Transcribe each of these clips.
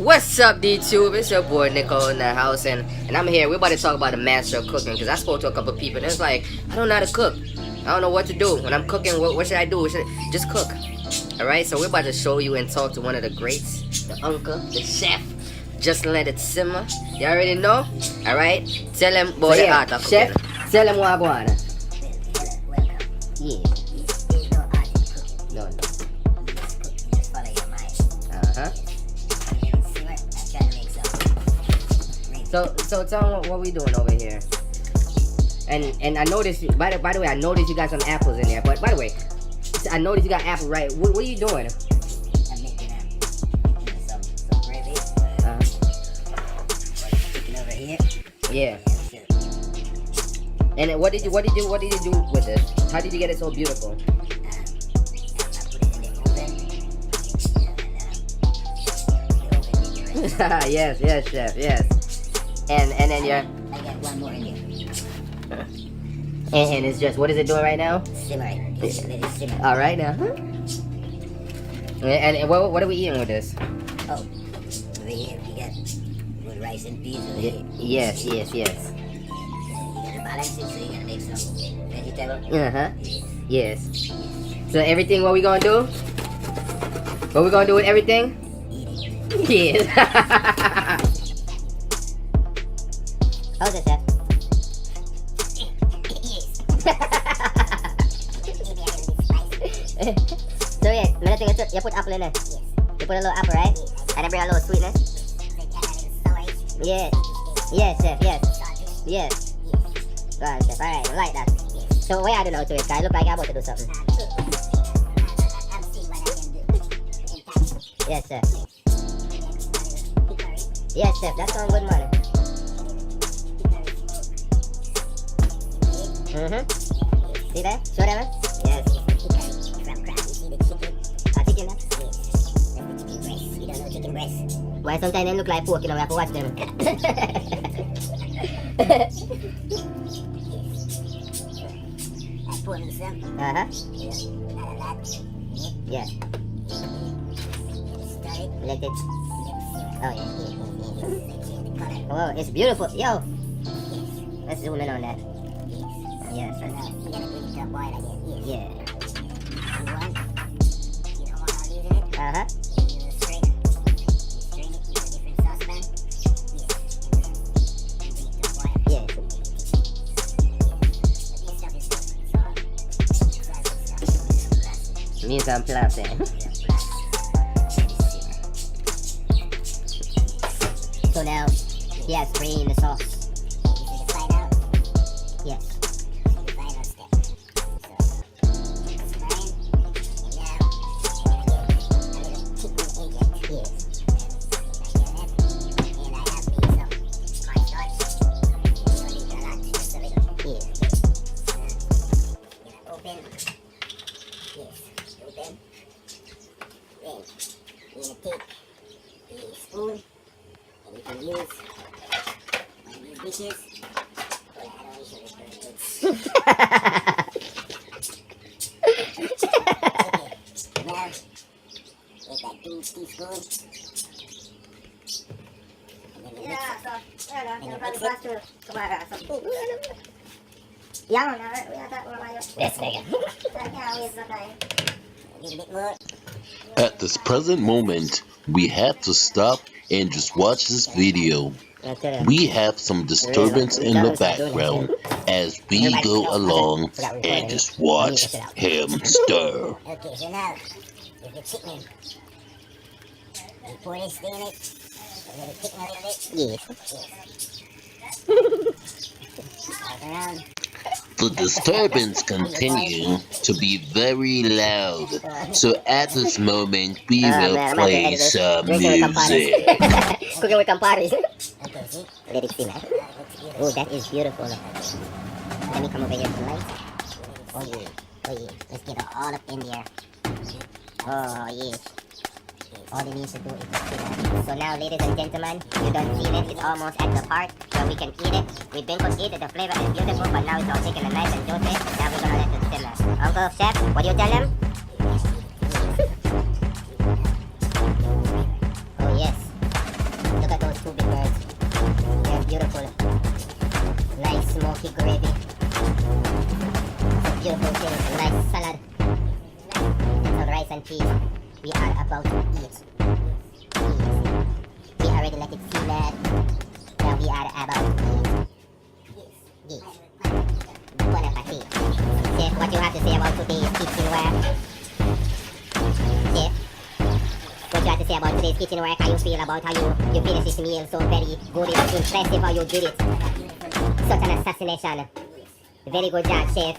What's up, D-Tube? It's your boy Nico in the house, and I'm here. We're about to talk about the master of cooking, because I spoke to a couple people, and it's like, I don't know how to cook. I don't know what to do. When I'm cooking, what should I do? Just cook. Alright, so we're about to show you and talk to one of the greats, the uncle, the chef. Just let it simmer. You already know? Alright? Tell him, boy, the art of cooking. Chef, tell him what I want. Yeah. No. Uh-huh. So tell them what we doing over here. And I noticed, by the way, I noticed you got some apples in there. But by the way, I noticed you got apples, right? What are you doing? I'm making some gravy. Chicken over here. Yeah. And what did you do with this? How did you get it so beautiful? I put it in the oven. Yes, chef, yes. And then you're. I got one more in there. And it's just, what is it doing right now? Simmering. Let it simmer. All right now. And what are we eating with this? Oh, over here we got with rice and peas over here. Yes. You gotta balance it, so you gotta make some vegetable. Yes. So everything, what we gonna do? What we gonna do with everything? Eat it. Yes. How's it, chef? So yeah, another thing is you put apple in there. Yes. You put a little apple, right? Yes. And it bring a little sweetness. Yes. Yes, chef, yes. Yes. Go on, chef. Alright, I like that. So what I do now to it? I look like I'm about to do something. I'm seeing what I can do. Yes, chef. Yes, chef. That sounds good, man. See that? Show them, man. Yes. From crab, you see the chicken? A chicken, man. Yes. That's the chicken breast. You don't know chicken breast. Why sometimes they look like pork, you know, we have to watch them. I pour in some. Yes. Not a lot. Yeah. Stir it. Let it. Let it simmer. Oh, yeah. The color. Oh, it's beautiful. Yo. Yes. Let's zoom in on that. Yes. Yes. So now you gotta bring it to a boil again. Yes. Yeah. You want? You don't want olives in it? Uh-huh. You use a strainer. You strain it, use a different saucepan. Yes. And then you bring it to a boil. Yeah. But this stuff is different. Mise en place. So now, he has spray in the sauce. This is the final. Yes. The final step. So, it's fine. And now, we're gonna get a little chicken agent. Yes. And I have made some cornstarch. You don't need a lot, just a little. Yes. We're gonna open. Yes, open. Then, we're gonna take a spoon. And you can use one of these dishes. Well, I don't want to show you very good. Okay, now, take that 2 teaspoons. And then you mix it. This nigga. A little bit more. At this present moment, we have to stop and just watch this video. We have some disturbance in the background as we go along and just watch him stir. Okay, so now, with the chicken, you pour this thing in it, and let it thicken a little bit. Yes. Right around. The disturbance continues to be very loud, so at this moment we will play some music. Cooking with Camparis. Okay, see? Let it simmer. Oh, that is beautiful. Let me come over here to light. Oh yeah. Let's get it all up in there. Oh yeah. All it needs to do is simmer. So now, ladies and gentlemen, you don't see it. It's almost at the part where we can eat it. We've been cooked it. The flavor is beautiful, but now it's all taken and nice and juicy. Now we're gonna let it simmer. Uncle Chef, what do you tell him? Oh yes. two big birds. They're beautiful. Nice smoky gravy. It's a beautiful thing. A nice salad. And some rice and cheese. We are about to eat. We already let it simmer. Now we are about to eat. Yes. Bon appetit. Chef, what you have to say about today's kitchenware? Chef, what you have to say about today's kitchenware? How you feel about how you finish this meal so very good? It's impressive how you did it. Such an assassination. Very good job, Chef.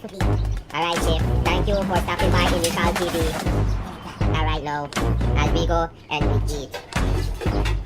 Alright, Chef. Thank you for stopping by in Recall TV. Alright now, as we go and we eat.